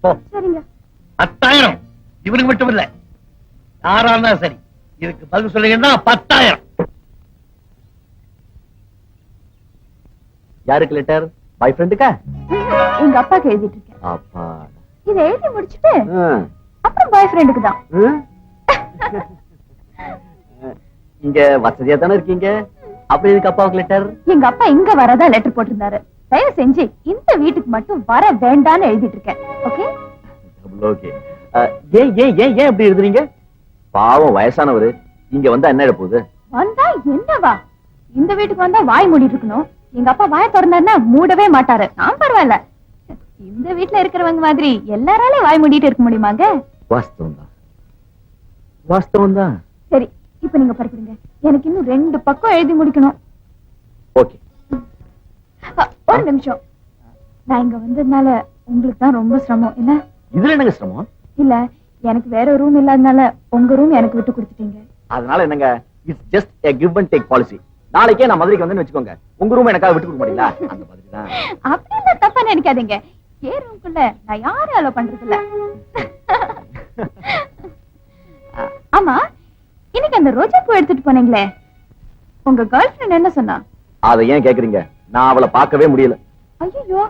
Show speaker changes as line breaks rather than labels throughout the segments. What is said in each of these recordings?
சரிங்க.
10,000. இவனுக்கு மட்டும் இல்ல, யாரா இருந்தா சரி. இதுக்கு பதில் சொல்லுங்கன்னா 10,000.
யாருக்கு லெட்டர்? பாய் ஃப்ரெண்டுக்கா?
எங்க அப்பாக்கு எழுதிட்டு இருக்கேன்.
அப்பா.
இதை எழுதி முடிச்சுட்டு அப்புறம் பாய் ஃப்ரெண்டுக்கு தான்.
இங்க வசதியா தானே இருக்கீங்க, அப்படி எதுக்கு அப்பாவுக்கு லெட்டர்?
எங்க அப்பா இங்க வரதா லெட்டர் போட்டிருந்தாரு. தயவு செஞ்சு இந்த வீட்டுக்கு மட்டும் வர வேண்டான்னு எழுதிட்டு இருக்கேன். Okay
okay. ஏன் ஏன் ஏன் ஏன் இப்படி எழுதுறீங்க? பாவம் வயசானவரு, இங்க வந்தா என்ன போகுது?
வந்தா என்னவா? இந்த வீட்டுக்கு வந்தா வாய் மூடிட்டு இருக்கணும். எங்க அப்பா வாய திறந்தாருன்னா மூடவே மாட்டாரு. நான் பரவாயில்ல, இந்த வீட்டுல இருக்கிறவங்க மாதிரி எல்லாராலையும் வாய் மூடிட்டு இருக்க முடியுமாங்க?
வாஸ்தவம் தான், வாஸ்தவம் தான்.
சரி, இப்ப நீங்க படிக்கிறீங்க. எனக்கு இன்னும் 2 பக்கம் எழுதி முடிக்கணும்.
ஓகே.
ஒரு நிமிஷம். நான் இங்க வந்ததுனால உங்களுக்கு தான் ரொம்ப சிரமம் என்ன?
இதுல என்னங்க சிரமம்?
இல்ல, எனக்கு வேற ரூம் இல்லாதனால உங்க ரூம் எனக்கு விட்டு கொடுத்துட்டீங்க.
அதனால என்னங்க, it's just a give and take policy. நாளைக்கே நான் மதுரைக்கு வந்து வச்சுக்கோங்க, உங்க ரூம் எனக்காக விட்டு கொடுக்க மாட்டீங்களா? அந்த மாதிரி தான்.
அப்படி இல்ல, தப்பா நினைக்காதீங்க. ஏன் ரூம்குள்ள நான் யாரும் அலோ பண்றது இல்ல. ஆமா, இன்னைக்கு அந்த ரோஜா பூ எடுத்துட்டு போனீங்களே, உங்க கேர்ள் ஃபிரெண்ட் என்ன சொன்னா?
அதை ஏன் கேக்குறீங்க? நான் அவளை பார்க்கவே முடியல.
ஐயோ,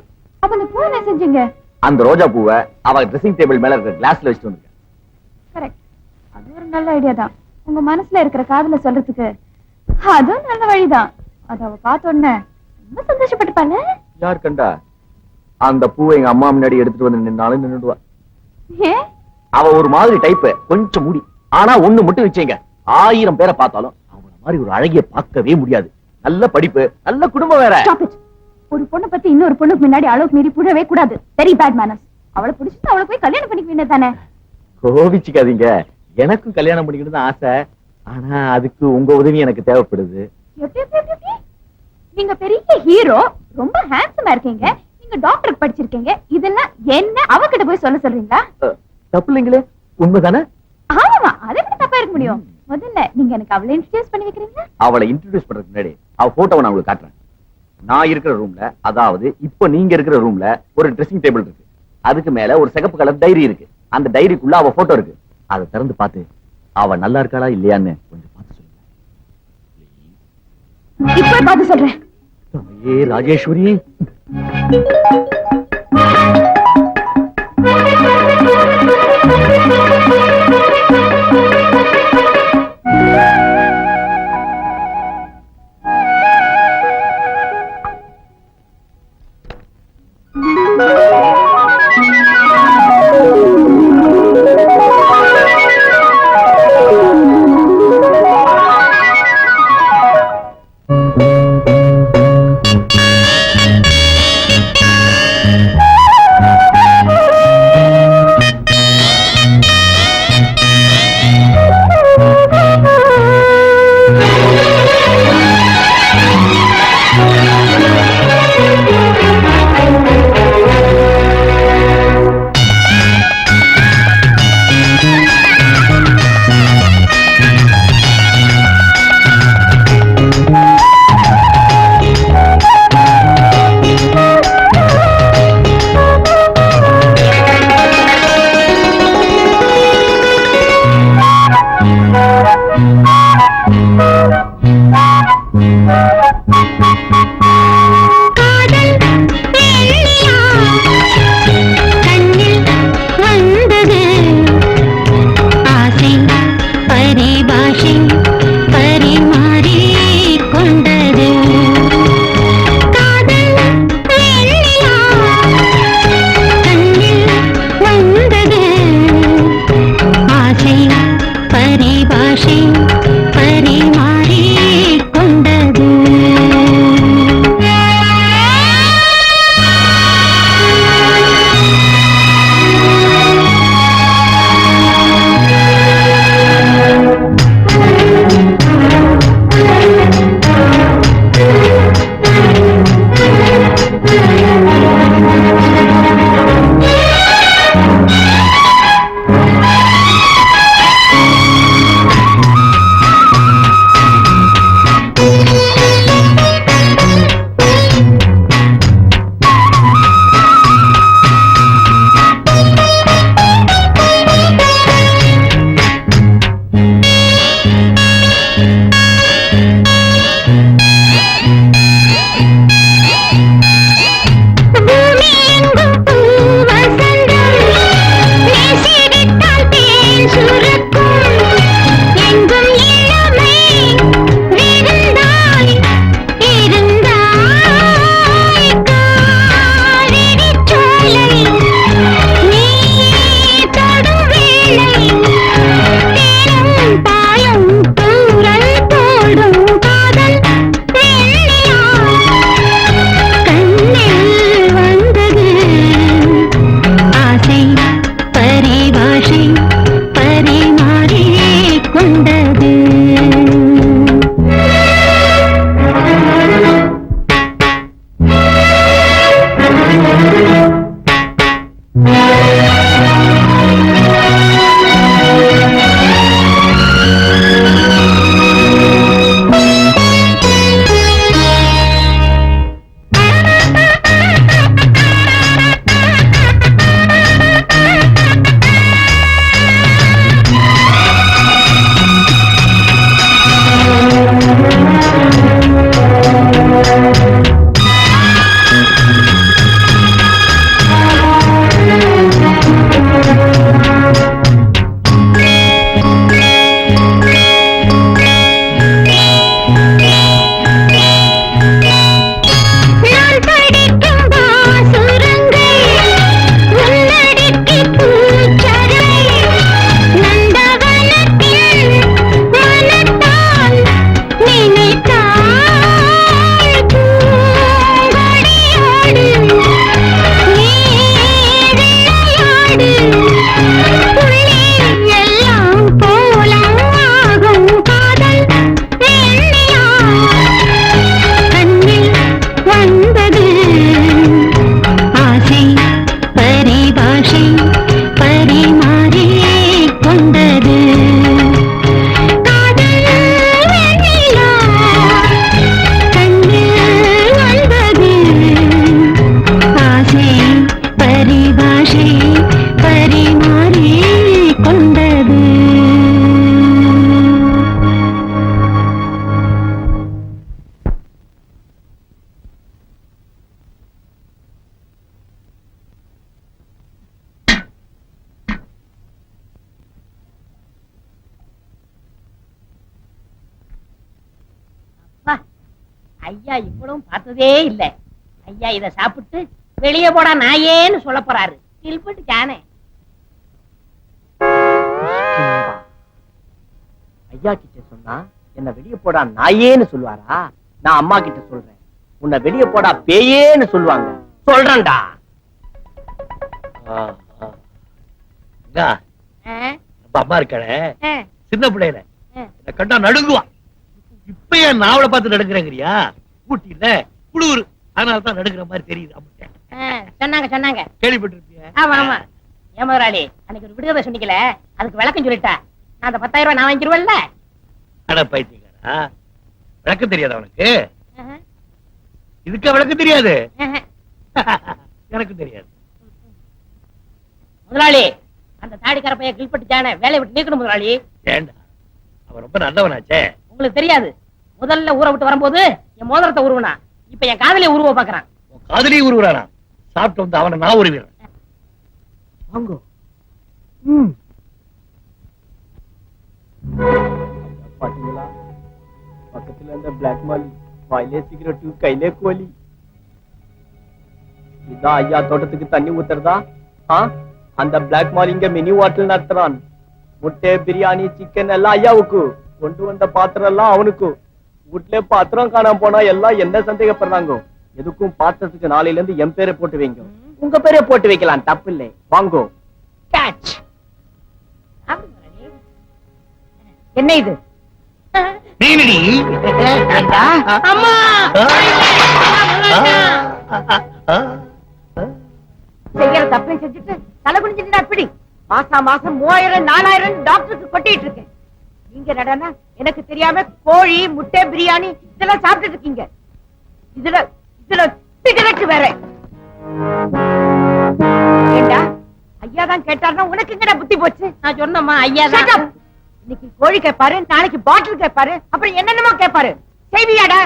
அப்ப அந்த பூ என்ன செஞ்சீங்க?
அந்த ரோஜா பூவை அவ ட்ரெஸ்ஸிங் டேபிள் மேல இருக்கிற கிளாஸ்ல வச்சுட்டு வந்திருக்கேன்.
கரெக்ட், அது ஒரு நல்ல ஐடியா தான். உங்க மனசுல இருக்கிற காதல சொல்றதுக்கு அதுவும் நல்ல வழிதான். அத அவ பார்த்த உடனே ரொம்ப சந்தோஷப்பட்டுப்பாங்க.
யார் கண்டா? அந்த பூவை எங்க அம்மா முன்னாடி எடுத்துட்டு வந்து நின்னாலும் நின்னுடுவா.
ஏன்?
அவ ஒரு மாதிரி டைப், கொஞ்சம் முடி. ஆனா ஒண்ணு மட்டும் வச்சீங்க, 1000 பேரை பார்த்தாலும் அவள மாதிரி ஒரு அழகிய பார்க்கவே முடியாது. நல்ல படிப்பு, நல்ல குடும்பம் வேற.
Stop it. ஒரு பொண்ணு பத்தி இன்னொரு பொண்ணுக்கு முன்னாடி அளவுக்கு மீறி புழவே கூடாது. Very bad manners. அவளை பிடிச்சிட்டு அவளை போய் கல்யாணம் பண்ணிக்க வேண்டியதானே?
கோவிச்சுக்காதீங்க, எனக்கும் கல்யாணம் பண்ணிக்கணும்னு ஆசை. ஆனா அதுக்கு உங்க உதவி எனக்கு தேவைப்படுது.
நீங்க பெரிய ஹீரோ, ரொம்ப ஹேண்ட்ஸமா இருக்கீங்க, நீங்க டாக்டருக்கு படிச்சிருக்கீங்க, இதெல்லாம் என்ன அவகிட்ட போய் சொல்ல சொல்றீங்களா?
தப்பு இல்லைங்களே, உண்மைதானே?
ஆமா, அதை விட தப்பா இருக்க முடியும். முதல்ல நீங்க எனக்கு அவளை இன்ட்ரோடியூஸ் பண்ணி வைக்கிறீங்களா?
அவளை இன்ட்ரோடியூஸ் பண்றதுக்கு முன்னாடி அவ போட்டோவை நான் உங்களுக்கு காட்டுறேன். நான் இருக்கிற ரூம்ல, அதாவது இப்ப நீங்க இருக்கிற ரூம்ல ஒரு ட்ரெஸ்ஸிங் டேபிள் இருக்கு. அதுக்கு மேல ஒரு சிகப்பு கலர் டைரி இருக்கு. அந்த டைரிக்குள்ள அவ போட்டோ இருக்கு. அதை திறந்து பார்த்து அவ நல்லா இருக்காளா இல்லையான்னு கொஞ்சம் பார்த்து சொல்லுங்க.
இப்ப பார்த்து சொல்றேன்.
ஏ ராஜேஸ்வரி,
ஐயா இவ்வளவும் பார்த்ததே இல்ல. ஐயா இத சாப்பிட்டு வெளியே போடா நாயேன்னு சொல்ல போறாரு. கில்பட்டு ஜானே.
ஐயா கிட்ட சொன்னா என்ன வெளிய போடா நாயேன்னு சொல்லுவாரா? நான் அம்மா கிட்ட சொல்றேன், உன்னை வெளிய போடா பேயேன்னு சொல்லுவாங்க. சொல்றேன்டா.
அக்கா,
ஆ,
நம்ம அம்மா இருக்காளே,
ஆ,
சின்ன பிள்ளையில
ஆ.
என்ன கண்டா நடுங்குவா. இப்ப ஏன் நாவலை பார்த்து நடுங்குறேங்கிறியா? ஊட்டி இல்ல குளிர், அதனாலதான் நடுங்குற மாதிரி தெரியுது. அம்மா
சொன்னாங்க.
கேள்விப்பட்டிருப்பிய?
ஆமா ஆமா. ஏன் முதலாளி அன்னைக்கு ஒரு விடுதலை சொன்னீங்கல, அதுக்கு விளக்கம் சொல்லிட்டா. நான் அந்த 10,000 ரூபாய் நான் வாங்கிடுவேன்ல.
அட பைத்தியக்காரா, விளக்கம் தெரியாது அவனுக்கு? இதுக்கு விளக்கம் தெரியாது? எனக்கு தெரியாது.
முதலாளி அந்த தாடிக்கார பையன் கில்பட்டு ஜானே வேலையை விட்டு நீக்கணும் முதலாளி.
ஏண்டா, அவன் ரொம்ப நல்லவனாச்சே.
உங்களுக்கு தெரியாது, முதல்ல ஊரை விட்டு வரும்போது என் மோதிரத்தை உருவனா, இப்ப என் காதலிய உருவ பாக்குறான்.
உன் காதலியும் உருவுறானா? சாப்பிட்டு வந்து அவனை நான் உருவிடுறேன்.
வாங்கோ. பாத்தீங்களா, பக்கத்துல அந்த பிளாக் மாலி வாயிலே சிகரெட் கையிலே கோலி. இதான் ஐயா தோட்டத்துக்கு தண்ணி ஊத்துறதா? அந்த பிளாக் மாலி இங்க மினி வாட்டல் நடத்துறான். முட்டை பிரியாணி சிக்கன் எல்லாம் ஐயாவுக்கு, கொண்டு வந்த பாத்திரம் எல்லாம் அவனுக்கு. வீட்டுல பாத்திரம் காணாம போனா எல்லாம் என்ன சந்தேகப்படுறாங்க. எதுக்கும் பாத்திரத்துக்கு நாளையில இருந்து என் பேரை போட்டு வைங்க. உங்க பேரை போட்டு வைக்கலாம், தப்பு இல்லை. வாங்கோ.
கேட்ச். என்ன இது?
நீனடி?
அம்மா செய்யற தப்பை செஞ்சுட்டு தலை குனிஞ்சிட்டு அப்படி மாசம் 3000 4000 டாக்டருக்கு கொட்டிட்டு இருக்கேன். நீங்க நடனா எனக்கு தெரியாம கோழி முட்டை பிரியாணி இதெல்லாம் சாப்பிட்டு இருக்கீங்க. இதுல சிகரெட் வேற. ஏண்டா ஐயா தான் கேட்டாருன்னா உனக்கு எங்கடா புத்தி போச்சு? நான் சொன்னம்மா ஐயா தான். இன்னைக்கு கோழி கேட்பாரு, நாளைக்கு பாட்டில் கேட்பாரு, அப்புறம் என்னென்னமோ கேட்பாரு. செய்வியாடா?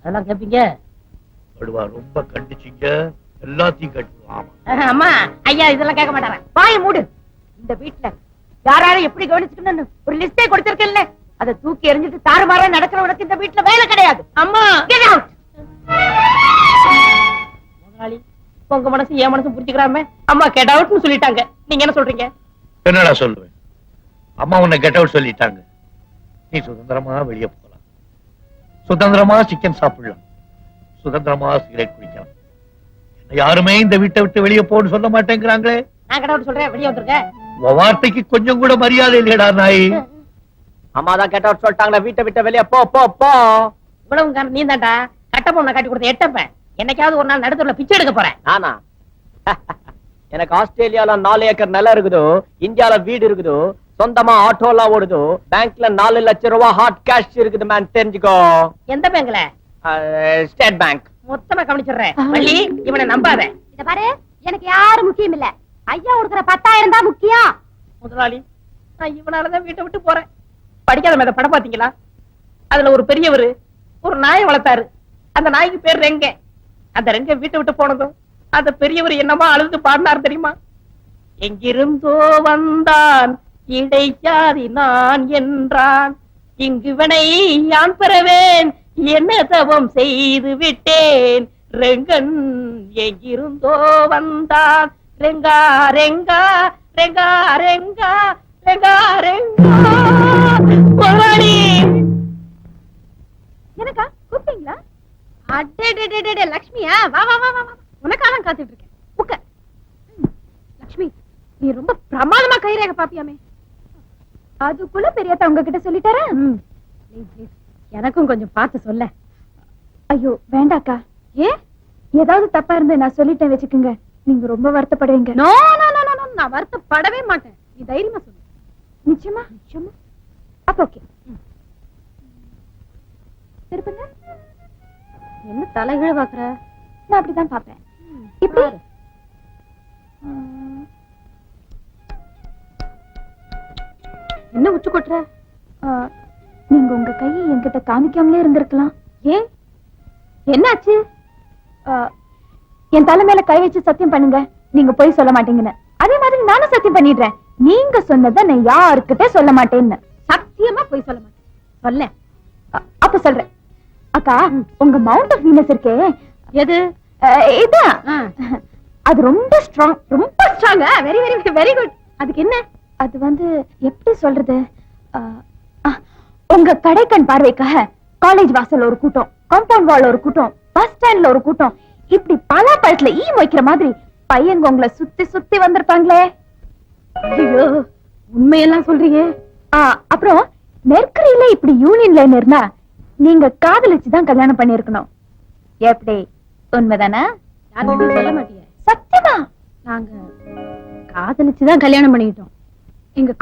அதெல்லாம் கேப்பீங்க?
படுவா, ரொம்ப கண்டிச்சிங்க, எல்லாத்தையும் கட்டுவான்.
அம்மா ஐயா இதெல்லாம் கேட்க மாட்டாரா? வாயை மூடு. இந்த வீட்டுல யாராரும் எப்படி கவனிச்சுக்கணும்னு ஒரு லிஸ்டே கொடுத்திருக்கேன்ல, அதை தூக்கி எறிஞ்சிட்டு தாறுமாறா நடக்கிறவனுக்கு இந்த வீட்டுல வேலை கிடையாது. அம்மா கெட் அவுட். முதலாளி உங்க மனசு என் மனசு புரிஞ்சுக்கிறாம அம்மா கெட் அவுட்னு சொல்லிட்டாங்க. நீங்க என்ன சொல்றீங்க?
என்னடா சொல்லுவேன்? அம்மா உன்னை கெட் அவுட் சொல்லிட்டாங்க. நீ சுதந்திரமா வெளியே போகலாம், சுதந்திரமா சிக்கன் சாப்பிடலாம், சுதந்திரமா சிகரெட் குடிக்கலாம். என்ன யாருமே இந்த வீட்டை விட்டு வெளியே போன்னு சொல்ல மாட்டேங்கிறாங்களே.
நான் கெட் அவுட் சொல்றேன், வெளியே வந்துருங்க.
உன் வார்த்தைக்கு கொஞ்சம் கூட மரியாதை இல்லையடா நாய்.
அம்மா தான் கேட்ட சொல்லிட்டாங்களா, வீட்டை விட்டு வெளியே போ போ போ.
இவ்வளவு நீ தான்டா கட்டப்ப உன்னை காட்டி கொடுத்த எட்டப்ப. என்னைக்காவது ஒரு நாள் நடுத்தூர்ல பிச்சை எடுக்க போறேன்.
நானா? எனக்கு ஆஸ்திரேலியால 4 ஏக்கர் நிலம் இருக்குதோ, இந்தியால வீடு இருக்குதோ, சொந்தமா ஆட்டோ எல்லாம் ஓடுதோ, பேங்க்ல 4 லட்சம் ரூபாய் ஹாட் கேஷ் இருக்குது மேன், தெரிஞ்சுக்கோ.
எந்த பேங்க்ல?
State bank.
மொத்தமா கவனிச்சிடுறேன். வள்ளி இவனை நம்பாத.
இத பாரு, எனக்கு யாரும் முக்கியம் இல்ல, ஐயா கொடுக்கிற 10,000 தான் முக்கியம்.
முதலாளி நான் இவனாலதான் வீட்டை விட்டு போறேன். படிக்காத மேத படம் பாத்தீங்களா? அதுல ஒரு பெரியவர் ஒரு நாயை வளர்த்தாரு. அந்த நாய்க்கு பேர் ரெங்க. அந்த ரெங்க வீட்டை விட்டு போனதும் அந்த பெரியவர் என்னமா அழுது பாடினார் தெரியுமா? எங்கிருந்தோ வந்தான் இடைச்சாதி நான் என்றான், இங்குவனை யான் பெறவேன் என்ன தவம் செய்து விட்டேன். ரெங்கன் எங்கிருந்தோ வந்தான், ரெங்கா ரெங்கா ரெங்கா ரெங்கா ரெங்கா ரெங்கா. முதலாளி
எனக்கா கூப்பிட்டீங்களா? அடே லக்ஷ்மியா, வா வா வா வா. உனக்காக காத்துட்டு இருக்கேன். உட்கார். லக்ஷ்மி, நீ ரொம்ப பிரமாதமா கைரேகை பாப்பியாமே, அதுக்குள்ள பெரியதா உங்ககிட்ட சொல்லிட்டாரா? எனக்கும் கொஞ்சம் பார்த்து சொல்ல. ஐயோ வேண்டாக்கா. ஏன்? ஏதாவது தப்பா இருந்து நான் சொல்லிட்டேன் வச்சுக்கோங்க, நீங்க ரொம்ப வருத்தப்படுவீங்க. நோ நோ நோ நோ, நான் வருத்தப்படவே மாட்டேன். நீ தைரியமா சொல்லு. நிச்சயமா? நிச்சயமா. அப்ப ஓகே. திருப்புங்க. என்ன தலைகீழ பாக்குற? நான் அப்படிதான் பாப்பேன். இப்படி என்ன உச்சு கொட்டுற? நீங்க உங்க கையை என்கிட்ட காமிக்காமலே இருந்திருக்கலாம். ஏன்? என்னாச்சு? என் தலை மேல கை வச்சு சத்தியம் பண்ணுங்க, நீங்க போய் சொல்ல மாட்டீங்கன்னு. அதே மாதிரி நானும் சத்தியம் பண்ணிடுறேன், நீங்க சொன்னதை நான் யாருக்கிட்ட சொல்ல மாட்டேன்னு. சத்தியமா போய் சொல்ல மாட்டேன். சொல்ல அப்ப சொல்றேன்.
அக்கா உங்க மவுண்ட் ஆஃப் வீனஸ் இருக்கே
எது
இதான்
ஆ.
அது ரொம்ப ஸ்ட்ராங்.
ரொம்ப ஸ்ட்ராங்கா? Very very very good. அதுக்கு என்ன?
அது வந்து எப்படி சொல்றது, உங்க கடைக்கண் பார்வைக்காக காலேஜ் வாசல்ல ஒரு கூட்டம், காம்பவுண்ட் வால்ல ஒரு கூட்டம், பஸ் ஸ்டாண்ட்ல ஒரு கூட்டம், இப்படி பல பழத்துல ஈ வைக்கிற மாதிரி பையங்க உங்களை சுத்தி சுத்தி வந்திருப்பாங்களே.
ஐயோ, உண்மையெல்லாம் சொல்றீங்க?
அப்புறம் மெர்க்கரியில இப்படி யூனியன் லைன் இருந்தா நீங்க காதலிச்சுதான் கல்யாணம் பண்ணிருக்கணும். எப்படி, உண்மைதானா?
யார்கிட்டயும் சொல்ல மாட்டீங்க?
சத்தியமா
நாங்க காதலிச்சுதான் கல்யாணம் பண்ணிக்கிட்டோம். எங்க